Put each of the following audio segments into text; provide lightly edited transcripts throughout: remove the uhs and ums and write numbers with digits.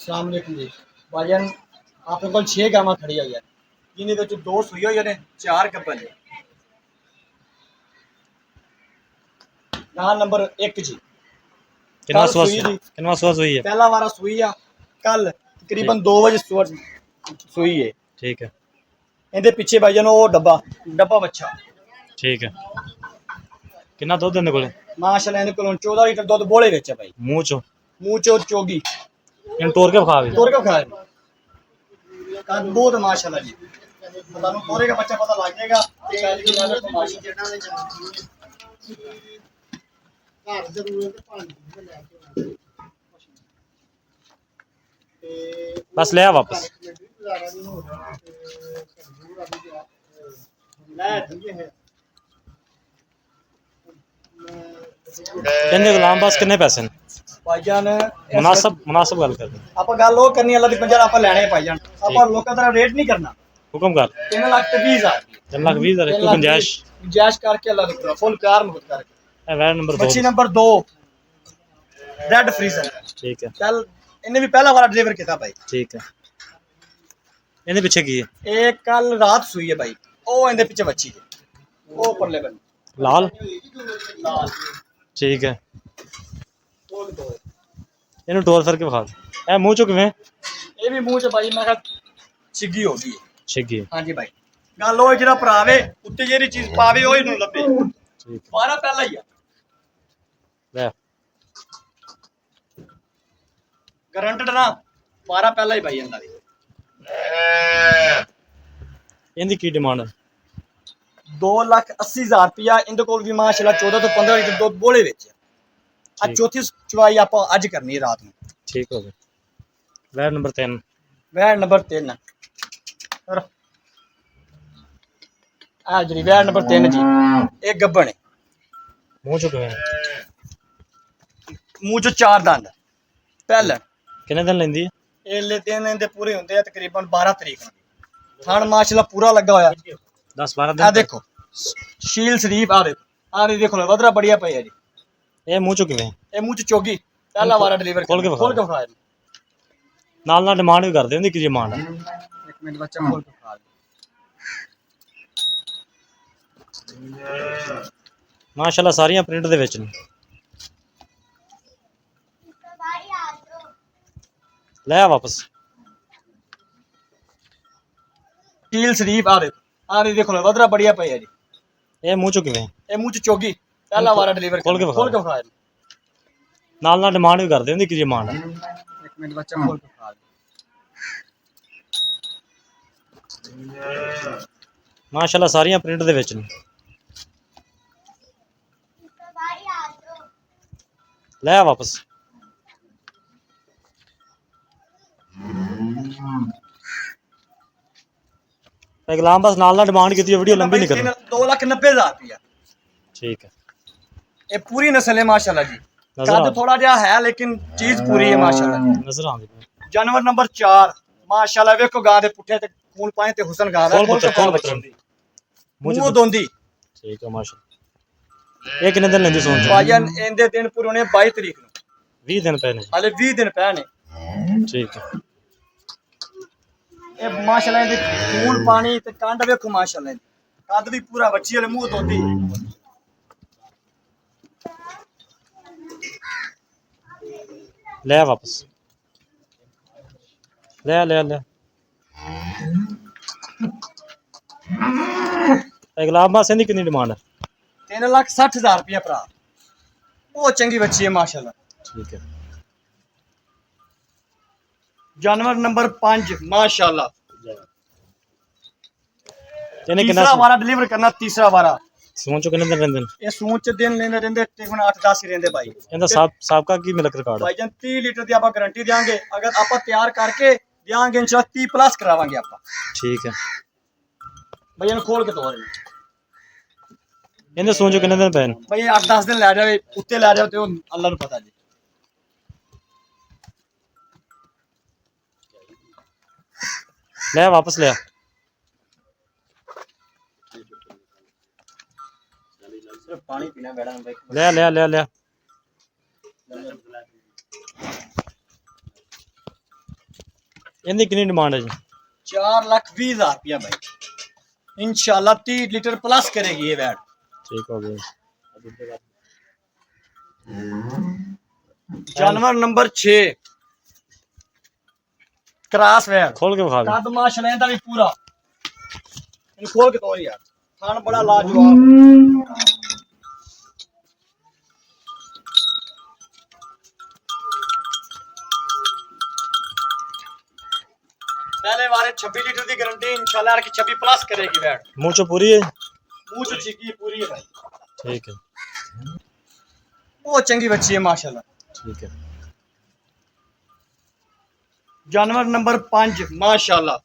अस्सलाम वालेकुम जी भाईजान अपने को 6 गावां खड़ी हुई है जिन्हें विच 2 सूई हुई ने 4 गब्बन ने। गां नंबर 1 जी कितना कल सूई दी हुई है? पहला वारा सूई आ कल तकरीबन 2 बजे सूई है। ठीक है इहदे पिछे भाईजान वो डब्बा बच्चा ठीक है। कितना दुध इहदे कोले? माशाल्लाह इहदे कोलों 14 लीटर दुध बोले विच है भाई। मूंह चो चोगी इन टोर के खा भी तोड़ के खाए कद बहुत माशाल्लाह जी ਤੁਹਾਨੂੰ ਤੋਰੇ ਦਾ ਬੱਚਾ ਪਤਾ ਲੱਗ ਜਾਏਗਾ ਕਿ ਪਹਿਲੀ ਦੀ ਗੱਲ ਹੈ ਮਾਸ਼ਾਅੱਲਾ ਘਰ ਜ਼ਰੂਰ ਤੇ ਪਾਣੀ ਲੈ ਕੇ बस ले आ वापस। कहने गुलाम बास कितने पैसे ने भाईजान मुनासिब गल कर ਆਪਾਂ ਗੱਲ ਉਹ ਕਰਨੀ ਅੱਲਾ ਦੀ ਪੰਜਾਹ ਆਪਾਂ ਲੈਣੇ ਭਾਈਜਾਨ ਆਪਾਂ ਲੋਕਾਂ ਦਾ ਰੇਟ ਨਹੀਂ ਕਰਨਾ हुक्म कर 3 ਲੱਖ ਤੇ 20000 3 लाख 20 हज़ार गुंजाइश गुंजाइश करके अल्लाह की फुल प्यार मोहब्बत करके वैन नंबर 2 बच्ची नंबर 2 रेड फ्रीजर ठीक है कल इन्हें भी पहला वाला डिलीवर किया भाई ठीक है। इहदे पीछे की है? एक कल रात सुई है भाई ओ इनके पीछे बच्ची है ओ परले बन लाल लाल ठीक है। इन्हें टोल फिर के खा ए मुंह चो किवें ये भी मुंह च भाई मैं कहा छिगी हो गई छिगी हाँ जी भाई गल वो जरा भरावे उत्ते जेरी चीज पावे ओही नु लभे ठीक बारा पहला ही है ले गारंटेड ना बारा पहला ही भाई इनका दी इनकी की डिमांड है? 2,80,000 रुपया इनके कोल भी माशाल्लाह 14 तो 15 लीटर दूध बोले विच आज चौथी चवाई आप अज करनी है रात में ठीक हो गया। वैन नंबर 3 वैन नंबर 3 आ जी वैन नंबर 3 जी एक गब्बन है मुंह चो किवें मुंह चो 4 दंद पहले कितने दिन लेंदी है? एले दिन इनके पूरे होंगे हैं तकरीबन 12 तरीक थान माशाल्लाह पूरा लगा होया 10-12 आ दिन देखो शील शरीफ आ देखो वधरा बढ़िया पे है जी ये मुंह चो किवें ये मुंह च चोगी पहला वारा डिलीवर खोल के खोल के खाए नाल डिमांड भी करदे उंदी की डिमांड है? एक मिनट बच्चा खोल के खा माशाल्लाह सारियां प्रिंट दे विच ने। ले आ वापस। शील शरीफ आ देखो वधरा बढ़िया पे है जी ये मुंह चो किवें ये मुंह च चोगी पहला वारा डिलीवर खोल के खाए नाल डिमांड भी करदे उंदी की डिमांड है? एक मिनट बच्चा खोल के खा माशाल्लाह सारियां प्रिंट दे विच ने। ले आ वापस। गुलाम बस नाल डिमांड की वीडियो लंबी नहीं करनी। 2,90,000 रुपया ठीक है। ये पूरी नस्ल है माशाल्लाह जी नजर कद थोड़ा जा है लेकिन चीज पूरी है माशाल्लाह जी नजर आंदी जानवर नंबर 4 माशाल्लाह वेखो गां दे पुट्ठे ते खून पाए ते हुसन गां दा मुंह दोंदी ठीक है माशाल्लाह। ये कितने दिन लेंदी सोन चो? भाईजान इंदे दिन पूरे होने 22 तरीक नु 20 दिन पहले हाले 20 दिन पए ने ठीक है। ये माशाल्लाह इंदे खून पानी ते कांड वेखो माशाल्लाह कद भी पूरा बच्ची वाले मुंह दोंदी ले आ वापस। ले ले गुलाम बास की कितनी डिमांड है? 3,60,000 रुपया भरा बहुत चंगी बच्ची है माशाल्लाह ठीक है। जानवर नंबर 5 माशाल्लाह तीसरा वारा डिलीवर करना तीसरा वारा सून चो कितने दिन रहंदे? ये सून च दिन लेने रहंदे तकरीबन 8-10 ही रहंदे भाई इंदा साहब का की मिलक रिकॉर्ड है? भाईजान 30 लीटर की आप गारंटी देंगे अगर आप तैयार करके देंगे इंशाल्लाह 30 प्लस करावांगे आप ठीक है। भाईजान खोल के तोड़ इन्हें सून चो कितने दिन पैन? भाई 8-10 दिन लै जाए उत्ते लै जाओ तो अल्लाह नु पता जी ले वापस ले सिर्फ पानी पीना बैठा भाई ले इनकी कितनी डिमांड है जी? 4,20,000 रुपया भाई। इंशाल्लाह 30 लीटर प्लस करेगी ये वैट। ठीक हो गया। जानवर नंबर 6 क्रॉस वैट। खोल के बखा दे। कद माशाल्लाह इनका भी पूरा। इन खोल के तोड़ यार, थान बड़ा लाजवाब। पहले वाले 26 लीटर की गारंटी इंशाल्लाह की 26 प्लस करेगी वैट। मुँह चो पूरी है? मुंह से चिकी पूरी है भाई। ठीक है बहुत चंगी बच्ची है माशाल्लाह। ठीक है। जानवर नंबर 5 माशाल्लाह।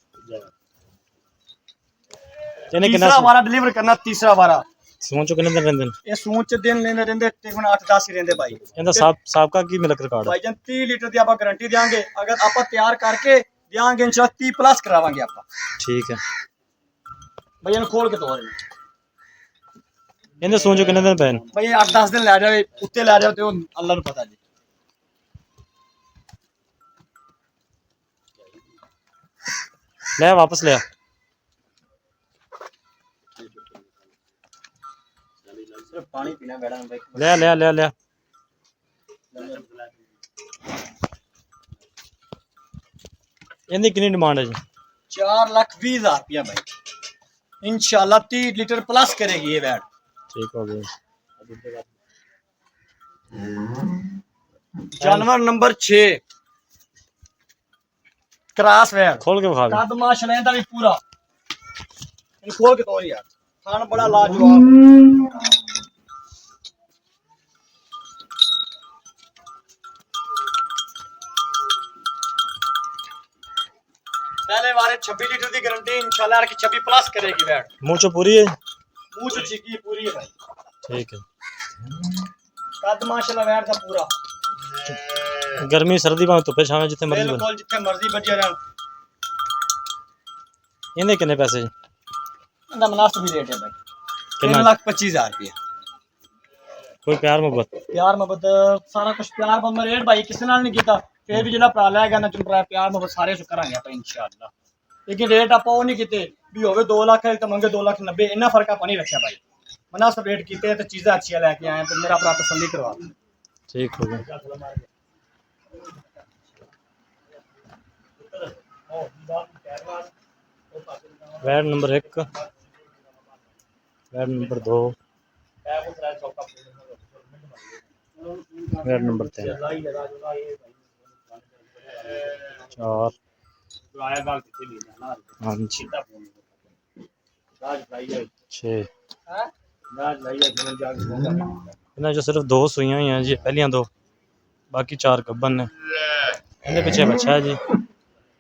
इन्हें कितना तीसरा वारा डिलीवर करना, तीसरा वारा। सूंह चो कितने दिन रहंदे ने? ये सूंच दिन लेने रहंदे तकरीबन 8-10 ही रहंदे भाई। इनका साबका की मिलक रिकॉर्ड है? भाईजान 30 लीटर की आप गारंटी देंगे, अगर आप तैयार करके देंगे इंशाल्लाह 30 प्लस करावांगे आप। ठीक है भैया ने खोल के तोड़ इन्हें सूंह चो कितने दिन पे? भाई 8-10 दिन लै जाए, उत्ते लै जाओ तो अल्लाह ਨੂੰ पता जी। ले वापस ले आ। सिर्फ पानी पीना बैठा भाई। ले आ, ले आ, ले आ, ले आ। इनकी कितनी डिमांड है जी? 4,20,000 रुपया भाई। इंशाल्लाह 30 लीटर प्लस करेगी ये वैट। ठीक हो गया। जानवर नंबर 6 क्रॉस वैट। खोल के बखा दे। कद माशाल्लाह इनका भी पूरा। इन खोल के तोड़ यार, थान बड़ा लाजवाब। पहले वाले 26 लीटर की गारंटी इंशाल्लाह की 26 प्लस करेगी वैट। मुँह चो पूरी है? मुंह से चिकी पूरी है भाई। ठीक है। कद माशाल्लाह वैट का पूरा। गर्मी सर्दी भावे धुप्पे छावे जिथे मर्जी बन। बिल्कुल जिथे मर्जी बजिया रहन। इन्हें कितने पैसे जी? इनका मुनासिब भी रेट है भाई। कितना? 3,25,000 रुपया। कोई प्यार मोहब्बत? प्यार मोहब्बत सारा कुछ प्यार मोहब्बत रेट भाई किसी नाल नहीं कीता, फिर भी जिहड़ा भरा लै गया ना चुन प्यार मोहब्बत सारे से करांगे आप इंशाल्लाह। लेकिन रेट आप वो नहीं कीते भी होवे 2 लाख है तो मंगे 2,90,000, इन्ना फर्क आप नहीं रखा भाई। मुनासिब रेट कीते तो चीज़ें अच्छी लेके आए तो मेरा अपना तसल्ली करवा। ठीक हो गया। Wait number 1, wait number 2, wait number 3, 4, 5, 6। इन्हें जो सिर्फ 2 सूइयां हुई हैं जी, पहलियां 2, बाकी 4 गब्बन ने। इनके पिछे बच्चा है जी,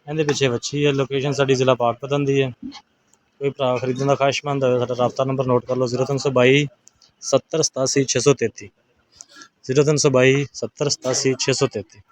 इनके पिछे बच्ची है। लोकेशन साड़ी जिला पाकपतन दी है। कोई भरा खरीदने का ख्वाहिशमंद है साडा राबता नंबर नोट कर लो 0322 70 87 633, 0322 70 87 633।